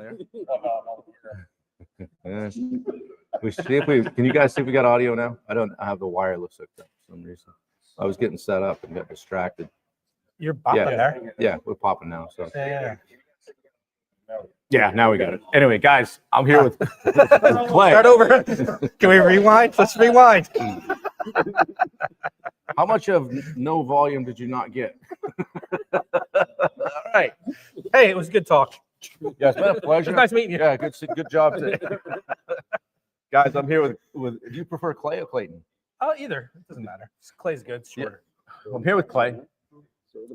There. We see if we can. You guys see if we got audio now? I have the wireless hooked up for some reason. I was getting set up and got distracted. You're bopping there. Yeah, we're popping now. So yeah, now we got it. Anyway, guys, I'm here with Clay. Start over. Can we rewind? Let's rewind. How much of no volume did you not get? All right. Hey, it was good talk. Yeah, it's been a pleasure. It's nice meeting you. Yeah, good job today. Guys, I'm here with. Do you prefer Clay or Clayton? Oh, either. It doesn't matter. Clay's good. Sure. Yeah. I'm here with Clay.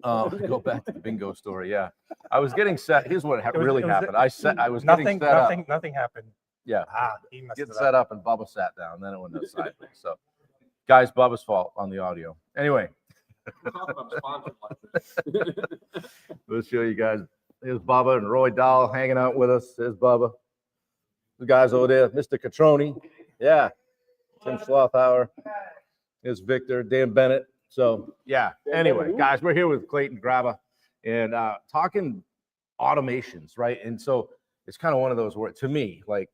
Go back to the bingo story. Yeah, I was getting set. Here's what really happened. I was getting set up. Nothing happened. Yeah. He messed Getting it set up and Bubba sat down. Then it went sideways. So, guys, Bubba's fault on the audio. Anyway, we'll show you guys. Here's Bubba and Roy Dahl hanging out with us. There's Bubba. The guys over there, Mr. Catroni. Yeah. Tim Schlothauer. Here's Victor, Dan Bennett. So, yeah. Anyway, guys, we're here with Clayton Graba and talking automations, right? And so it's kind of one of those words to me, like,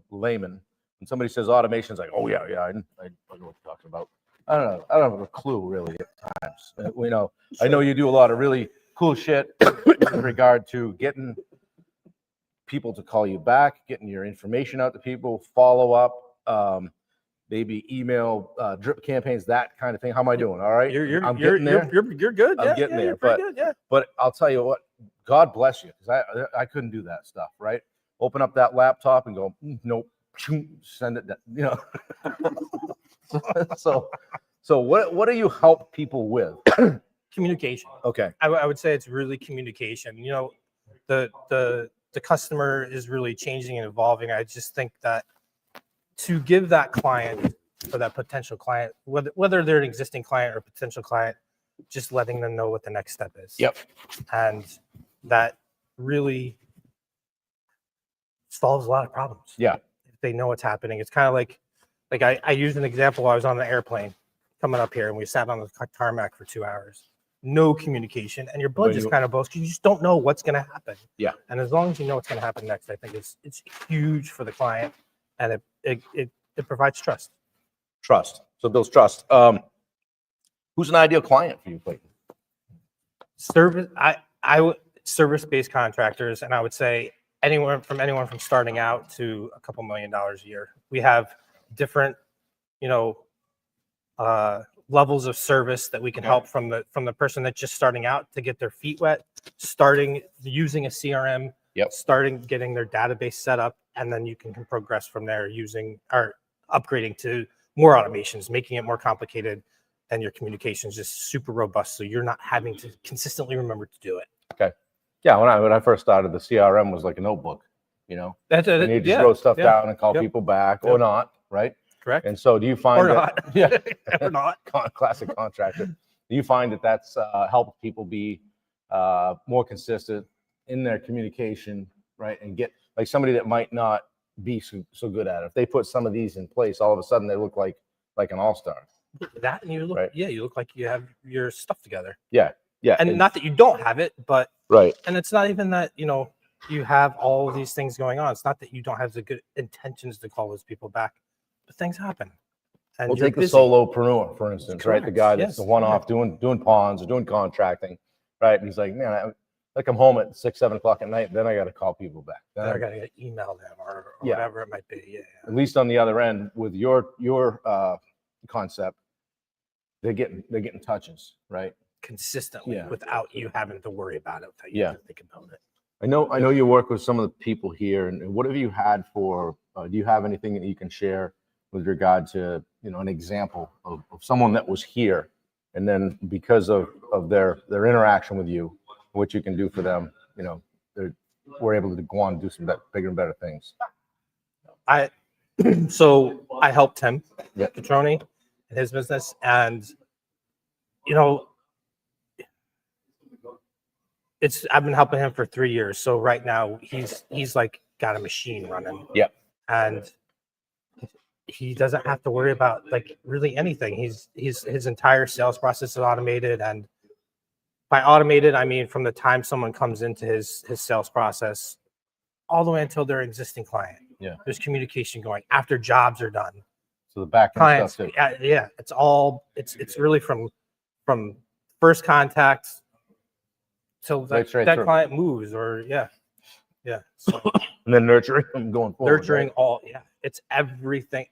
layman. When somebody says automation, it's like, oh, yeah, I know what you're talking about. I don't know. I don't have a clue, really, at times. I know you do a lot of really cool shit in regard to getting people to call you back, getting your information out to people, follow up, maybe email drip campaigns, that kind of thing. How am I doing? All right, I'm getting there. You're good. I'm getting there, but I'll tell you what. God bless you, because I couldn't do that stuff. Right? Open up that laptop and go, nope, send it down. So what do you help people with? Communication. Okay. I would say it's really communication. The customer is really changing and evolving. I just think that to give that client or that potential client, whether they're an existing client or potential client, just letting them know what the next step is. Yep. And that really solves a lot of problems. Yeah. If they know what's happening. It's kind of like I used an example. I was on the airplane coming up here and we sat on the tarmac for 2 hours. No communication, and your blood just kind of boils because you just don't know what's going to happen. Yeah. And as long as you know what's going to happen next, I think it's huge for the client, and it provides trust. Trust. So it builds trust. Who's an ideal client for you, Clayton? Service-based contractors, and I would say anyone from starting out to a couple $1 million a year. We have different, levels of service that we can help from the person that's just starting out to get their feet wet, starting using a CRM, starting getting their database set up, and then you can progress from there using or upgrading to more automations, making it more complicated, and your communication is just super robust, so you're not having to consistently remember to do it. Okay. Yeah, when I first started, the CRM was like a notebook, That's it. And you just wrote stuff down and call people back or not, right? Correct. And so do you find or not? Classic contractor. Do you find that that's helped people be more consistent in their communication, right? And get like somebody that might not be so good at it. If they put some of these in place, all of a sudden they look like an all-star. That and you look, right? Yeah, you look like you have your stuff together. Yeah. And not that you don't have it, but right. And it's not even that, you have all of these things going on. It's not that you don't have the good intentions to call those people back. But things happen. And we'll take the solopreneur, for instance, right? The guy that's the one-off doing ponds or doing contracting, right? And he's like, man, I come home at 6, 7 o'clock at night, then I got to call people back. Then I got to email them or whatever it might be. Yeah. At least on the other end with your concept, they're getting touches, right? Consistently without you having to worry about it. Without you having to think about it. I know you work with some of the people here, and what have you had for? Do you have anything that you can share with regard to an example of someone that was here, and then because of their interaction with you, what you can do for them, we're able to go on and do some bigger and better things. So I helped him, Catroni, in his business, and I've been helping him for 3 years. So right now he's like got a machine running. Yeah. And he doesn't have to worry about like really anything. His entire sales process is automated, and by automated I mean from the time someone comes into his sales process all the way until their existing client. Yeah. There's communication going after jobs are done. So the back end Clients, stuff too. yeah, it's really from first contact till Right straight that through. client moves, or yeah. So And then nurturing them going forward. nurturing it's everything.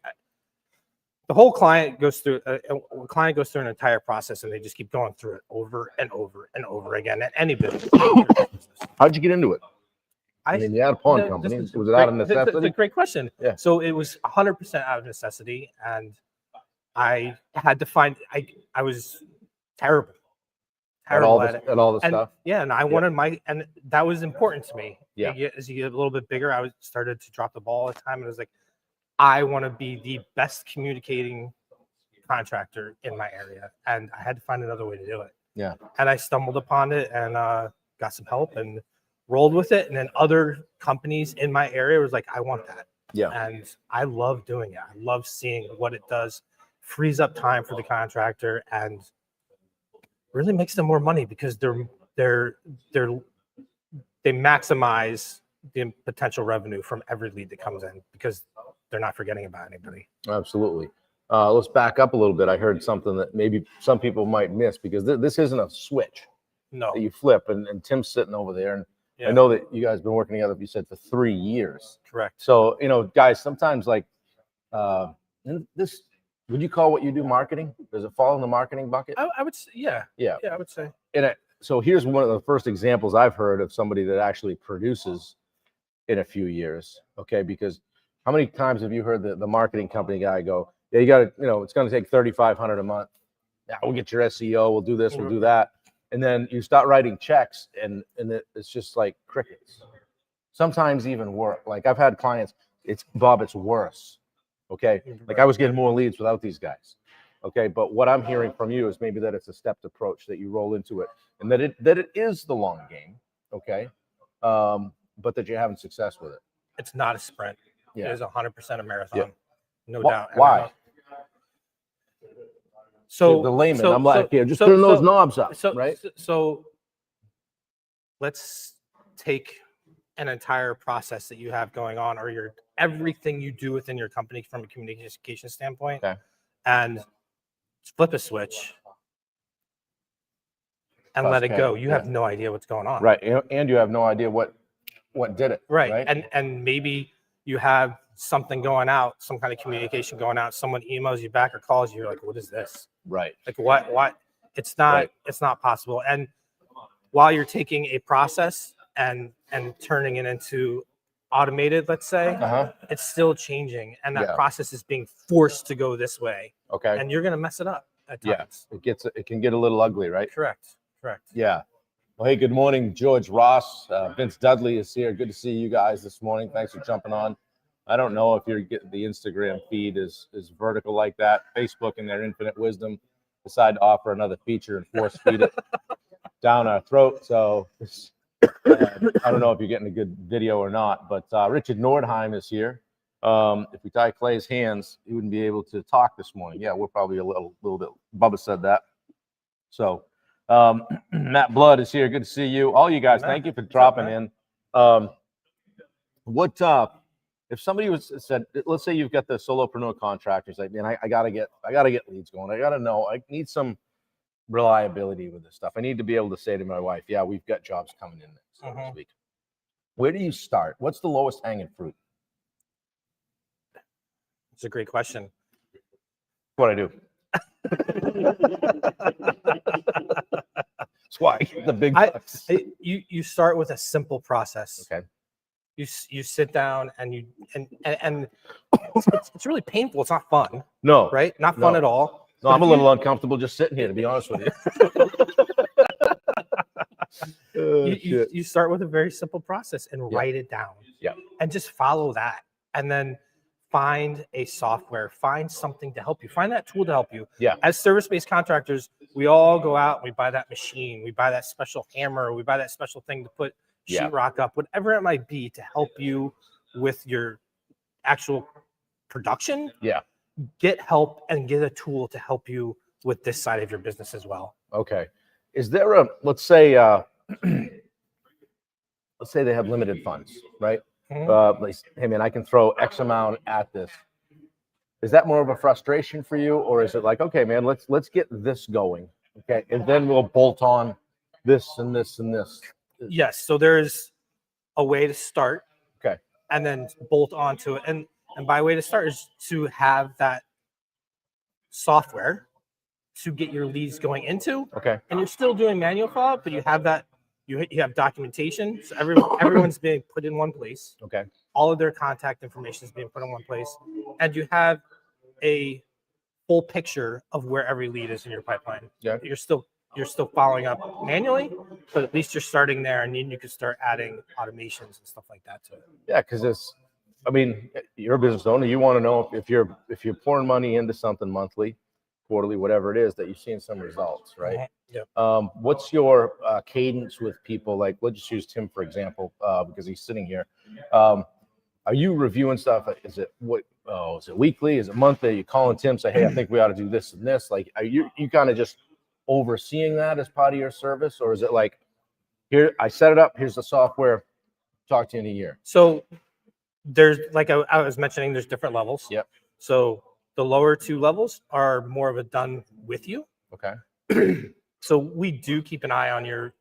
The whole client goes through an entire process, and they just keep going through it over and over and over again at any business. How'd you get into it? I mean, you had a pawn company. Was it out of necessity? It's a great question. Yeah. So it was 100% out of necessity, and I had to find. I was terrible At all at the, it. at all the And stuff. yeah, and I wanted and that was important to me. Yeah. As you get a little bit bigger, I started to drop the ball all the time, and I was like, I want to be the best communicating contractor in my area, and I had to find another way to do it. Yeah. And I stumbled upon it and got some help and rolled with it. And then other companies in my area was like, I want that. Yeah. And I love doing it. I love seeing what it does, frees up time for the contractor, and really makes them more money because they maximize the potential revenue from every lead that comes in because they're not forgetting about anybody. Absolutely. Let's back up a little bit. I heard something that maybe some people might miss because this isn't a switch No. that you flip. And Tim's sitting over there. And Yeah. I know that you guys have been working together, you said, for 3 years. Correct. So, guys, sometimes like this, would you call what you do marketing? Does it fall in the marketing bucket? I would say, yeah. Yeah. Yeah, I would say. So here's one of the first examples I've heard of somebody that actually produces in a few years. Okay. Because how many times have you heard the marketing company guy go, yeah, you got to, it's going to take $3,500 a month. Yeah, we'll get your SEO. We'll do this. We'll do that. And then you start writing checks and it's just like crickets. Sometimes even worse. Like I've had clients, it's worse. Okay. Like I was getting more leads without these guys. Okay. But what I'm hearing from you is maybe that it's a stepped approach, that you roll into it and that it is the long game. Okay. But that you're having success with it. It's not a sprint. Yeah. It is 100% a marathon. Yeah. No doubt. And Why? So the layman, so- I'm like, so- here, just so- turn those so- knobs up, So, right? So let's take an entire process that you have going on, or everything you do within your company from a communication standpoint, Okay. and flip a switch and Press let it K, go. You yeah. have no idea what's going on. Right. And you have no idea what did it. Right. And maybe you have something going out, some kind of communication going out. Someone emails you back or calls you. You're like, what is this? Right. Like what? It's not, Right. It's not possible. And while you're taking a process and turning it into automated, let's say, it's still changing. And that Yeah. process is being forced to go this way. Okay. And you're going to mess it up at Yeah. times. It can get a little ugly, right? Correct. Yeah. Well, hey, good morning, George Ross. Vince Dudley is here. Good to see you guys this morning. Thanks for jumping on. I don't know if you're getting the Instagram feed is vertical like that. Facebook, in their infinite wisdom, decided to offer another feature and force feed it down our throat. So I don't know if you're getting a good video or not, but Richard Nordheim is here. If we tie Clay's hands, he wouldn't be able to talk this morning. Yeah, we're probably a little bit. Bubba said that. So Matt Blood is here. Good to see you. All you guys, thank you for dropping in. If somebody said, let's say you've got the solopreneur contractors, like, man, I gotta get leads going. I gotta know. I need some reliability with this stuff. I need to be able to say to my wife, yeah, we've got jobs coming in this week. Where do you start? What's the lowest hanging fruit? It's a great question. What I do. That's why I get the big bucks. You start with a simple process. Okay. You sit down and it's really painful. It's not fun. No. Right? Not fun No. at all. No, I'm a little uncomfortable just sitting here, to be honest with you. You start with a very simple process and write it down. Yeah. And just follow that. And then find a software, find something to help you, find that tool to help you. Yeah. As service-based contractors, we all go out and we buy that machine, we buy that special hammer, we buy that special thing to put sheetrock up, whatever it might be to help you with your actual production. Yeah. Get help and get a tool to help you with this side of your business as well. Okay. Is there let's say they have limited funds, right? Like, hey man, I can throw X amount at this. Is that more of a frustration for you, or is it like, okay, man, let's get this going, okay, and then we'll bolt on this and this and this. Yes. So there's a way to start, Okay. and then bolt onto it. And by way to start is to have that software to get your leads going into. Okay. And you're still doing manual follow-up, but you have that. You have documentation, so everyone's being put in one place. Okay. All of their contact information is being put in one place, and you have a full picture of where every lead is in your pipeline. Yeah. You're still following up manually, but at least you're starting there, and then you can start adding automations and stuff like that to it. Yeah, because I mean, you're a business owner. You want to know if you're pouring money into something monthly, quarterly, whatever it is, that you're seeing some results, right? Yeah. What's your cadence with people? Like, let's just use Tim for example, because he's sitting here. Are you reviewing stuff? Is it weekly? Is it monthly? Are you calling Tim, say, hey, I think we ought to do this and this? Like, are you kind of just overseeing that as part of your service, or is it like, here, I set it up, here's the software, talk to you in a year? So there's, like I was mentioning, there's different levels. Yep. So the lower 2 levels are more of a done with you. Okay. So we do keep an eye on your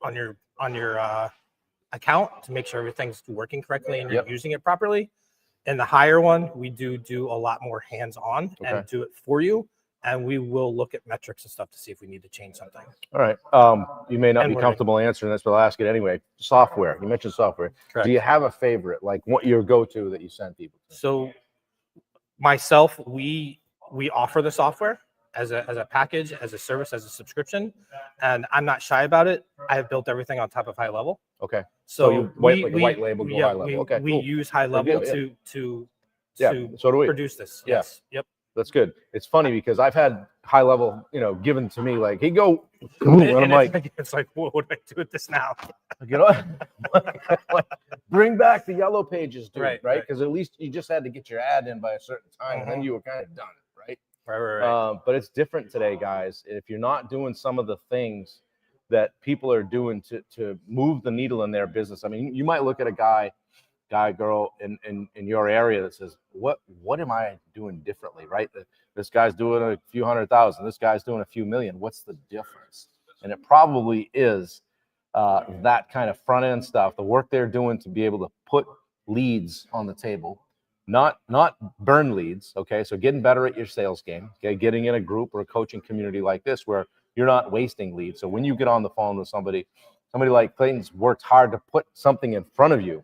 account to make sure everything's working correctly and you're using it properly. And the higher one, we do a lot more hands-on and do it for you. And we will look at metrics and stuff to see if we need to change something. All right. You may not be comfortable answering this, but I'll ask it anyway. Software. You mentioned software. Correct. Do you have a favorite, like what your go-to that you send people to? So myself, we offer the software as a package, as a service, as a subscription, and I'm not shy about it. I have built everything on top of High Level. Okay. So you white label, go High Level. Okay. We cool. use High Level to so do we. produce this. Yeah. Yes. Yep. That's good. It's funny because I've had High Level, given to me like, hey, go. And I'm like, it's like, what do I do with this now? Like, bring back the yellow pages, dude, right? Right. Because at least you just had to get your ad in by a certain time, and then you were kind of done, right? Right. But it's different today, guys. If you're not doing some of the things that people are doing to move the needle in their business, I mean, you might look at a guy, girl in your area that says, what am I doing differently, right? This guy's doing a few 100,000, this guy's doing a few million. What's the difference? And it probably is that kind of front end stuff, the work they're doing to be able to put leads on the table, not burn leads. Okay, so getting better at your sales game. Okay, getting in a group or a coaching community like this where you're not wasting leads. So when you get on the phone with somebody like Clayton's worked hard to put something in front of you,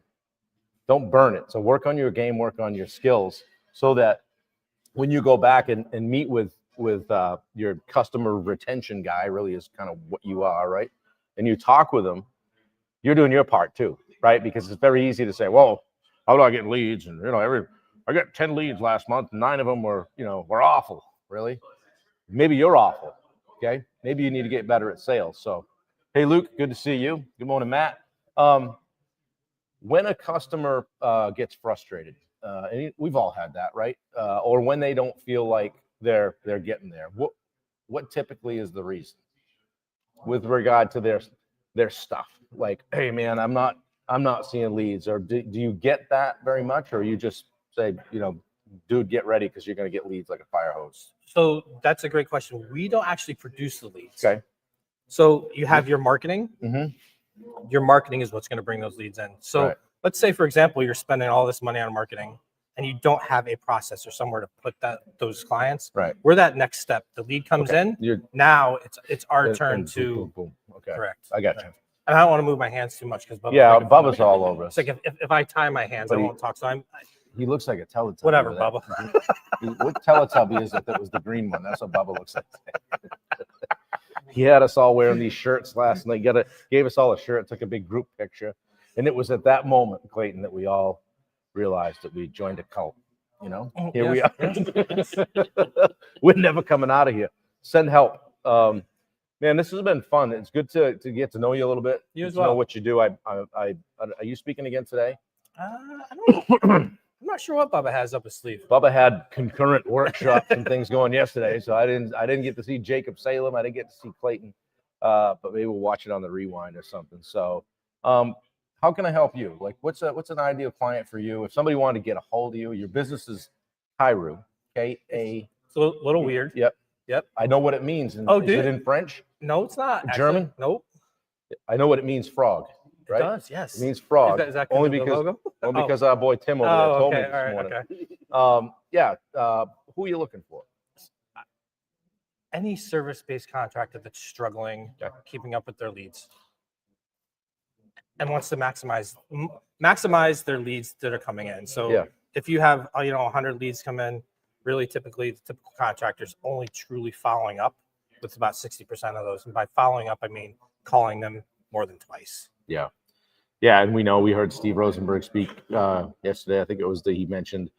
don't burn it. So work on your game, work on your skills, so that when you go back and meet with your customer retention guy, really is kind of what you are, right? And you talk with them, you're doing your part too, right? Because it's very easy to say, well, how do I get leads? And I got 10 leads last month, 9 of them were awful. Really? Maybe you're awful. Okay. Maybe you need to get better at sales. So, hey, Luke, good to see you. Good morning, Matt. When a customer gets frustrated, and we've all had that, right? Or when they don't feel like they're getting there, what typically is the reason with regard to their stuff? Like, hey man, I'm not seeing leads. Or do you get that very much, or you just say, dude, get ready because you're going to get leads like a fire hose? So that's a great question. We don't actually produce the leads. Okay. So you have your marketing. Mm-hmm. Your marketing is what's going to bring those leads in. So let's say, for example, you're spending all this money on marketing and you don't have a process or somewhere to put those clients. Right. We're that next step. The lead comes in. Now it's our turn to. Boom. Okay. Correct. I got you. And I don't want to move my hands too much because Bubba's all over us. It's like if I tie my hands, I won't talk. So he looks like a Teletubby. Whatever, Bubba. What Teletubby is it that was the green one? That's what Bubba looks like. He had us all wearing these shirts last night. Gave us all a shirt, took a big group picture. And it was at that moment, Clayton, that we all realized that we joined a cult. Here we are. We're never coming out of here. Send help. Man, this has been fun. It's good to get to know you a little bit. You as well. Know what you do. Are you speaking again today? I don't know. I'm not sure what Bubba has up his sleeve. Bubba had concurrent workshops and things going yesterday, so I didn't get to see Jacob Salem. I didn't get to see Clayton, but maybe we'll watch it on the rewind or something. So, how can I help you? Like, what's an ideal client for you? If somebody wanted to get a hold of you, your business is Kaeru, K-A. It's a little weird. Yep. Yep. I know what it means. Oh, is do it you? in French? No, it's not. German? Actually. Nope. I know what it means, frog. It Right? does, yes. It means frog. Is that only the because logo? only because our boy Tim over there told me okay. this All right, morning. okay. Who are you looking for? Any service-based contractor that's struggling keeping up with their leads and wants to maximize their leads that are coming in. So if you have 100 leads come in, really typically the typical contractor's only truly following up with about 60% of those. And by following up, I mean calling them more than twice. Yeah, and we heard Steve Rosenberg speak yesterday. I think it was he mentioned,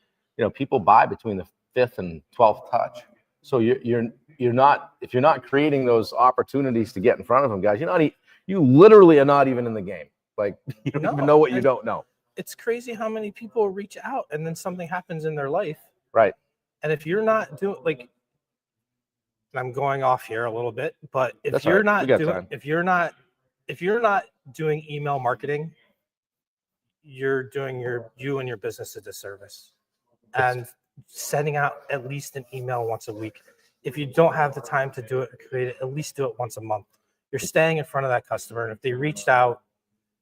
people buy between the 5th and 12th touch. So you're not, if you're not creating those opportunities to get in front of them, guys, you literally are not even in the game. Like, you don't even know what you don't know. It's crazy how many people reach out and then something happens in their life. Right. And if you're not doing, like, I'm going off here a little bit, but if you're not doing email marketing, you're doing you and your business a disservice. And sending out at least an email once a week. If you don't have the time to do it or create it, at least do it once a month. You're staying in front of that customer. And if they reached out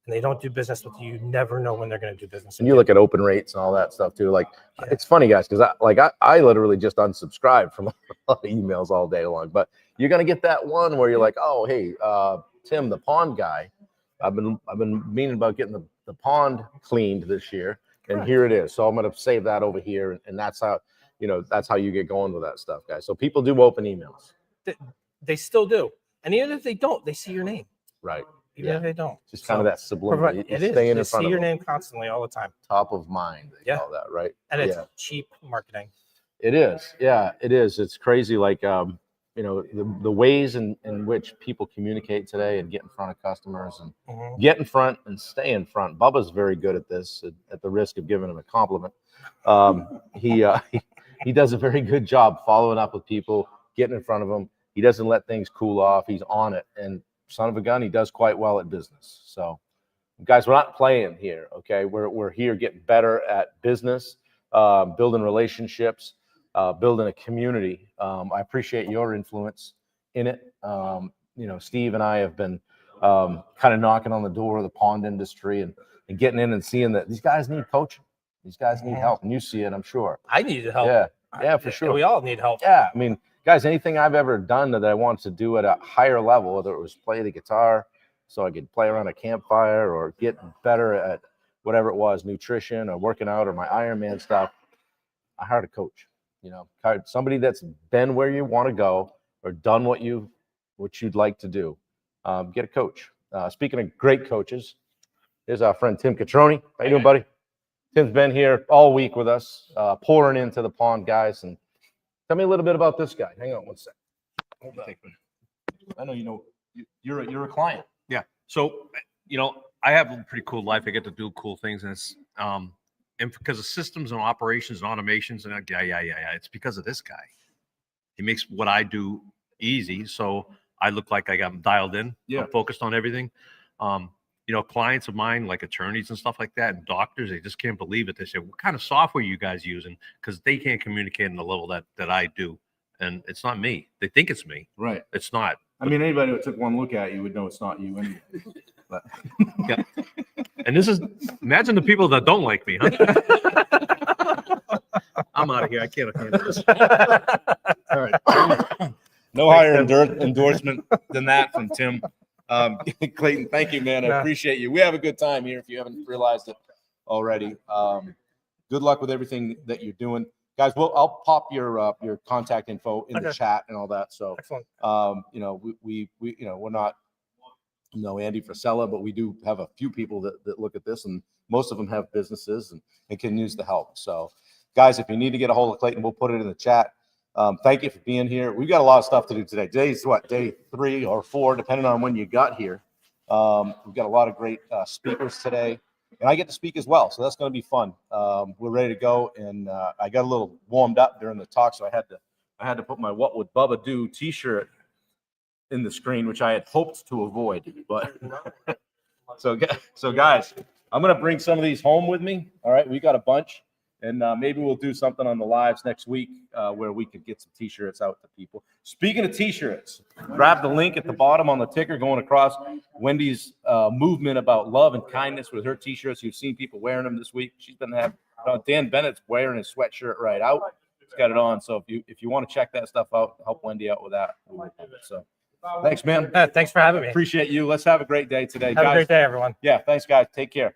and they don't do business with you, you never know when they're going to do business with you. And you look at open rates and all that stuff too. Like, it's funny, guys, because I literally just unsubscribed from a lot of emails all day long. But you're going to get that one where you're like, oh, hey, Tim, the pond guy, I've been meaning about getting the pond cleaned this year. And here it is. So I'm going to save that over here. And that's how you get going with that stuff, guys. So people do open emails. They still do. And even if they don't, they see your name. Right. Even if they don't. Just kind of that subliminal. It is. They see your name constantly all the time. Top of mind, they call that, right? And it's cheap marketing. It is. Yeah, it is. It's crazy. Like, the ways in which people communicate today and get in front of customers and get in front and stay in front. Bubba's very good at this, at the risk of giving him a compliment. He does a very good job following up with people, getting in front of them. He doesn't let things cool off. He's on it. And son of a gun, he does quite well at business. So, guys, we're not playing here, okay? We're here getting better at business, building relationships, building a community. I appreciate your influence in it. Steve and I have been kind of knocking on the door of the pond industry and getting in and seeing that these guys need coaching. These guys need help, and you see it, I'm sure. I need help. Yeah, for sure. We all need help. Yeah, I mean, guys, anything I've ever done that I wanted to do at a higher level, whether it was play the guitar so I could play around a campfire or get better at whatever it was, nutrition or working out or my Ironman stuff, I hired a coach. Somebody that's been where you want to go or done what you'd like to do. Get a coach. Speaking of great coaches, here's our friend Tim Catroni. How you doing, buddy? Tim's been here all week with us, pouring into the pond, guys. And tell me a little bit about this guy. Hang on one sec. Hold on. I know you're a client. Yeah. So I have a pretty cool life. I get to do cool things, and it's and because of systems and operations and automations and it's because of this guy. He makes what I do easy, so I look like I got dialed in. I'm focused on everything. Clients of mine, like attorneys and stuff like that, and doctors, they just can't believe it. They say, "What kind of software are you guys using?" Because they can't communicate on the level that I do, and it's not me. They think it's me. Right. It's not. I mean, anybody who took one look at you would know it's not you anyway. But yeah. And this is, imagine the people that don't like me, huh? I'm out of here. I can't handle this. All right. No higher endorsement than that from Tim. Clayton, thank you, man. I appreciate you. We have a good time here if you haven't realized it already. Good luck with everything that you're doing. Guys, I'll pop your contact info in the chat and all that. So, excellent. We're not, Andy Frisella, but we do have a few people that look at this, and most of them have businesses and can use the help. So, guys, if you need to get a hold of Clayton, we'll put it in the chat. Thank you for being here. We've got a lot of stuff to do today. Today's day 3 or 4, depending on when you got here. We've got a lot of great speakers today. And I get to speak as well, so that's going to be fun. We're ready to go, and I got a little warmed up during the talk, so I had to put my "What Would Bubba Do" T-shirt in the screen, which I had hoped to avoid. But so guys, I'm going to bring some of these home with me. All right. We got a bunch. And maybe we'll do something on the lives next week where we could get some T-shirts out to people. Speaking of T-shirts, grab the link at the bottom on the ticker going across Wendy's movement about love and kindness with her T-shirts. You've seen people wearing them this week. She's been having Dan Bennett's wearing his sweatshirt right out. He's got it on. So if you want to check that stuff out, help Wendy out with that. So thanks, man. Thanks for having me. Appreciate you. Let's have a great day today. Have a great day, everyone. Yeah, thanks, guys. Take care.